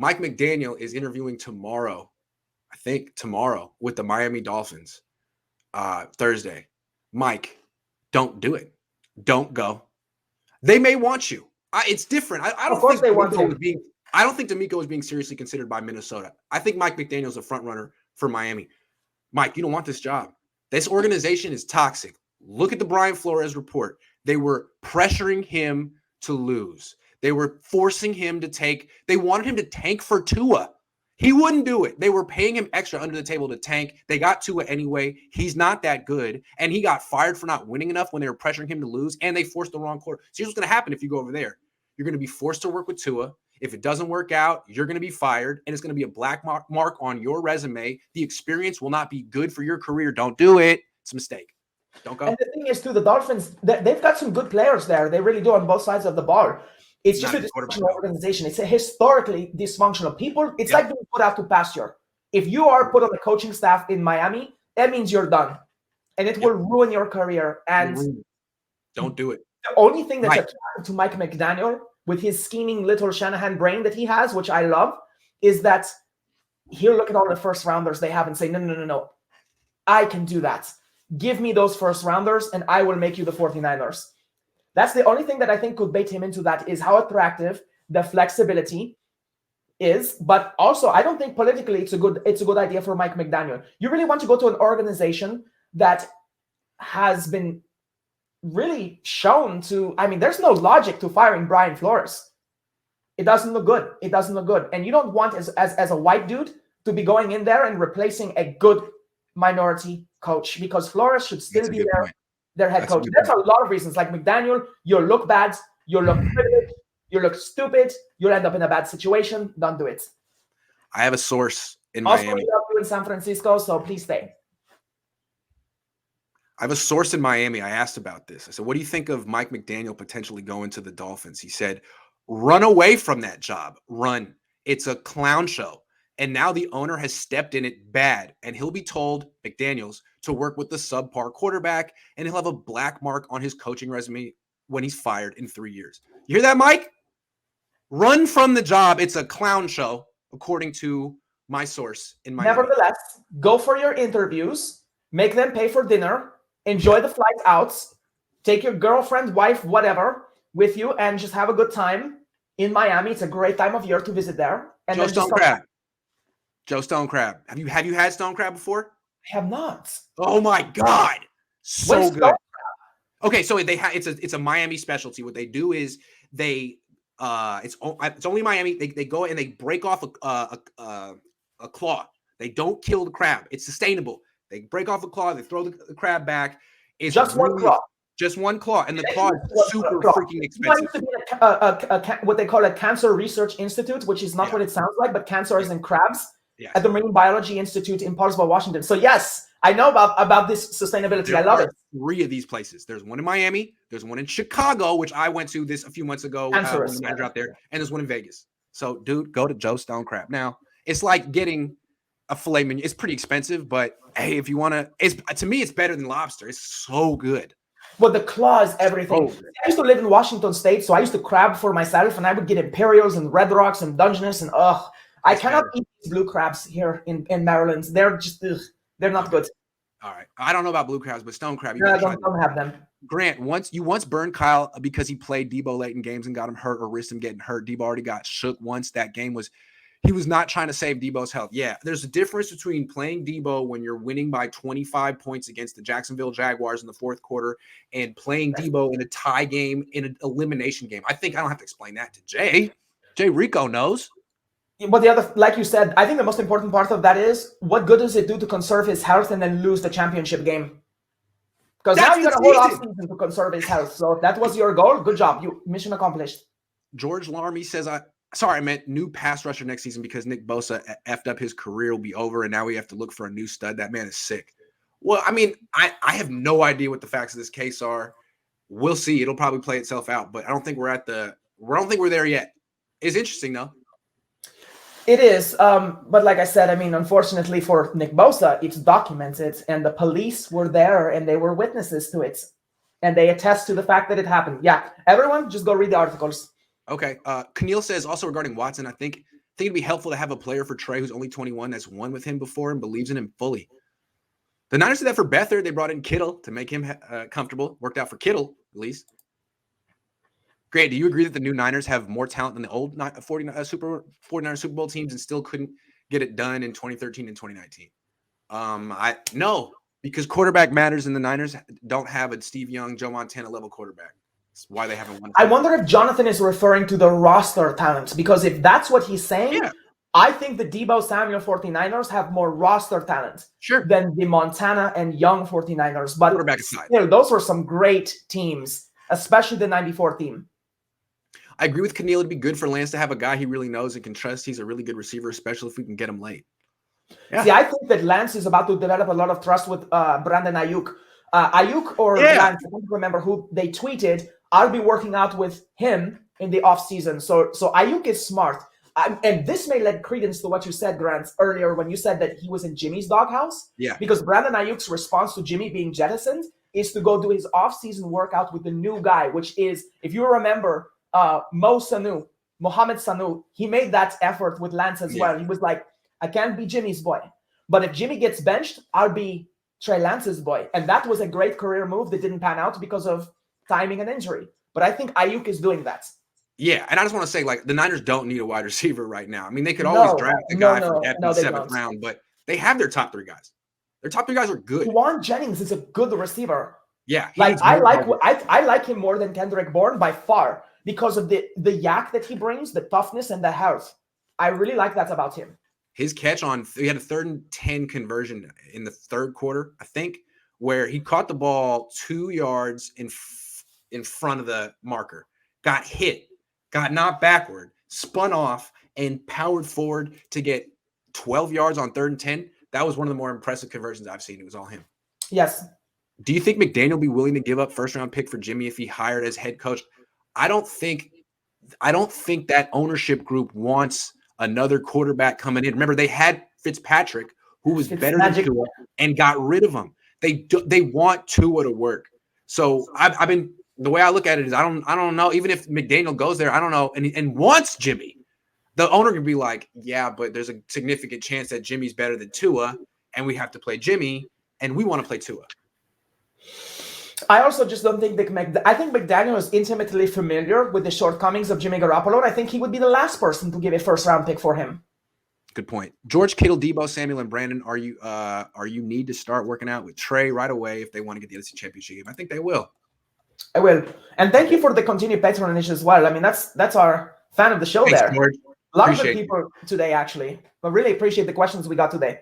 Mike McDaniel is interviewing tomorrow, I think tomorrow, with the Miami Dolphins, Thursday. Mike, don't do it. Don't go. They may want you. It's different. I don't think DeMeco was being seriously considered by Minnesota. I think Mike McDaniel's a front runner for Miami. Mike, you don't want this job. This organization is toxic. Look at the Brian Flores report. They were pressuring him to lose. They were forcing him to tank. They wanted him to tank for Tua. He wouldn't do it. They were paying him extra under the table to tank. They got Tua anyway. He's not that good. And he got fired for not winning enough when they were pressuring him to lose. And they forced the wrong quarter. So here's what's going to happen if you go over there. You're going to be forced to work with Tua. If it doesn't work out, you're going to be fired. And it's going to be a black mark on your resume. The experience will not be good for your career. Don't do it. It's a mistake. Don't go. And the thing is, too, the Dolphins, they've got some good players there. They really do on both sides of the ball. It's just a dysfunctional organization. It's a historically dysfunctional people. It's like being put out to pasture. If you are put on the coaching staff in Miami, that means you're done. And it will ruin your career. And don't do it. The only thing that's attractive to Mike McDaniel with his scheming little Shanahan brain that he has, which I love, is that he'll look at all the first rounders they have and say, no. I can do that. Give me those first rounders and I will make you the 49ers. That's the only thing that I think could bait him into that is how attractive the flexibility is. But also, I don't think politically it's a good idea for Mike McDaniel. You really want to go to an organization that has been really shown to, there's no logic to firing Brian Flores. It doesn't look good. It doesn't look good. And you don't want as a white dude to be going in there and replacing a good minority coach because Flores should still be their head coach. There's a lot of reasons. Like McDaniel, you'll look bad, you'll look privileged, you'll look stupid, you'll end up in a bad situation. Don't do it. I have a source in Miami. Miami. Also, you in San Francisco, so please stay. I have a source in Miami. I asked about this. I said, what do you think of Mike McDaniel potentially going to the Dolphins? He said, run away from that job. Run. It's a clown show. And now the owner has stepped in it bad. And he'll be told, McDaniels, to work with the subpar quarterback. And he'll have a black mark on his coaching resume when he's fired in 3 years. You hear that, Mike? Run from the job. It's a clown show, according to my source in Miami. Nevertheless, go for your interviews. Make them pay for dinner. Enjoy the flight out. Take your girlfriend, wife, whatever, with you. And just have a good time in Miami. It's a great time of year to visit there. And Joe Stone Crab. Joe Stone Crab. Have you had Stone Crab before? I have not. Oh my God. So good. Okay, so it's a Miami specialty. What they do is it's only Miami. They go and they break off a claw. They don't kill the crab. It's sustainable. They break off a claw, they throw the crab back. It's just one claw. Just one claw. And the claw is super freaking expensive. It used to be what they call a Cancer Research Institute, which is not what it sounds like, but cancer is in crabs. At the Marine Biology Institute in Paulsville, Washington. So yes, I know about this sustainability. I love it. 3 of these places. There's one in Miami. There's one in Chicago, which I went to a few months ago. When the manager out there, and there's one in Vegas. So, dude, go to Joe Stone Crab. Now, it's like getting a filet mignon. It's pretty expensive, but hey, if you want to me, it's better than lobster. It's so good. Well, the claw is everything. I used to live in Washington State, so I used to crab for myself, and I would get Imperials and Red Rocks and Dungeness, and I cannot eat blue crabs here in Maryland. They're just they're not good. All right, I don't know about blue crabs, but stone crab. I don't have them. Grant, once burned Kyle because he played Debo late in games and got him hurt or risked him getting hurt. Debo already got shook once. That game he was not trying to save Debo's health. Yeah, there's a difference between playing Debo when you're winning by 25 points against the Jacksonville Jaguars in the fourth quarter and playing Debo in a tie game, in an elimination game. I think I don't have to explain that to Jay. Jay Rico knows. But the other, like you said, I think the most important part of that is what good does it do to conserve his health and then lose the championship game? Because now you got a whole offseason to conserve his health. So if that was your goal, good job. Mission accomplished. George Larmy says, I meant new pass rusher next season because Nick Bosa effed up his career will be over, and now we have to look for a new stud. That man is sick. Well, I mean, I have no idea what the facts of this case are. We'll see. It'll probably play itself out, but I don't think we're there yet. It's interesting though. It is, but like I said, I mean, unfortunately for Nick Bosa, it's documented, and the police were there, and they were witnesses to it, and they attest to the fact that it happened. Yeah, everyone, just go read the articles. Okay. Keneal says also regarding Watson, I think think it'd be helpful to have a player for Trey who's only 21 that's won with him before and believes in him fully. The Niners did that for Beathard. They brought in Kittle to make him comfortable. Worked out for Kittle, at least. Great. Do you agree that the new Niners have more talent than the old 49ers Super Bowl teams and still couldn't get it done in 2013 and 2019? No, because quarterback matters, and the Niners don't have a Steve Young, Joe Montana level quarterback. That's why they haven't won. I wonder if Jonathan is referring to the roster talent, because if that's what he's saying, I think the Deebo Samuel 49ers have more roster talent than the Montana and Young 49ers. But those were some great teams, especially the 94 team. I agree with Keneal. It'd be good for Lance to have a guy he really knows and can trust. He's a really good receiver, especially if we can get him late. Yeah. See, I think that Lance is about to develop a lot of trust with Brandon Ayuk. Ayuk or Lance, I don't remember who they tweeted, I'll be working out with him in the offseason. So Ayuk is smart. And this may lend credence to what you said, Grant, earlier when you said that he was in Jimmy's doghouse. Yeah. Because Brandon Ayuk's response to Jimmy being jettisoned is to go do his offseason workout with the new guy, which is, if you remember, Mohamed Sanu, he made that effort with Lance as well. He was like, I can't be Jimmy's boy. But if Jimmy gets benched, I'll be Trey Lance's boy. And that was a great career move that didn't pan out because of timing and injury. But I think Ayuk is doing that. Yeah, and I just want to say, like, the Niners don't need a wide receiver right now. I mean, they could always draft a guy from the 7th round, but they have their top 3 guys. Their top 3 guys are good. Juwan Jennings is a good receiver. Yeah. Like, I like him more than Kendrick Bourne by far because of the yak that he brings, the toughness and the health. I really like that about him. His catch he had a 3rd and 10 conversion in the 3rd quarter, I think, where he caught the ball 2 yards in front of the marker, got hit, got knocked backward, spun off, and powered forward to get 12 yards on 3rd and 10. That was one of the more impressive conversions I've seen. It was all him. Yes. Do you think McDaniel will be willing to give up 1st-round pick for Jimmy if he hired as head coach? I don't think that ownership group wants another quarterback coming in. Remember, they had Fitzpatrick, who was better than Tua, and got rid of him. They want Tua to work. So I've been, the way I look at it is I don't know. Even if McDaniel goes there, I don't know, and wants Jimmy, the owner could be like, yeah, but there's a significant chance that Jimmy's better than Tua, and we have to play Jimmy, and we want to play Tua. I also just don't think I think McDaniel is intimately familiar with the shortcomings of Jimmy Garoppolo, and I think he would be the last person to give a 1st-round pick for him. Good point. George Kittle, Deebo Samuel, and Brandon, are you need to start working out with Trey right away if they want to get the NFC Championship game? I think they will. I will. And thank you for the continued patronage as well. I mean, that's our fan of the show. Thanks, there. George. A lot of good people today, actually. But really appreciate the questions we got today.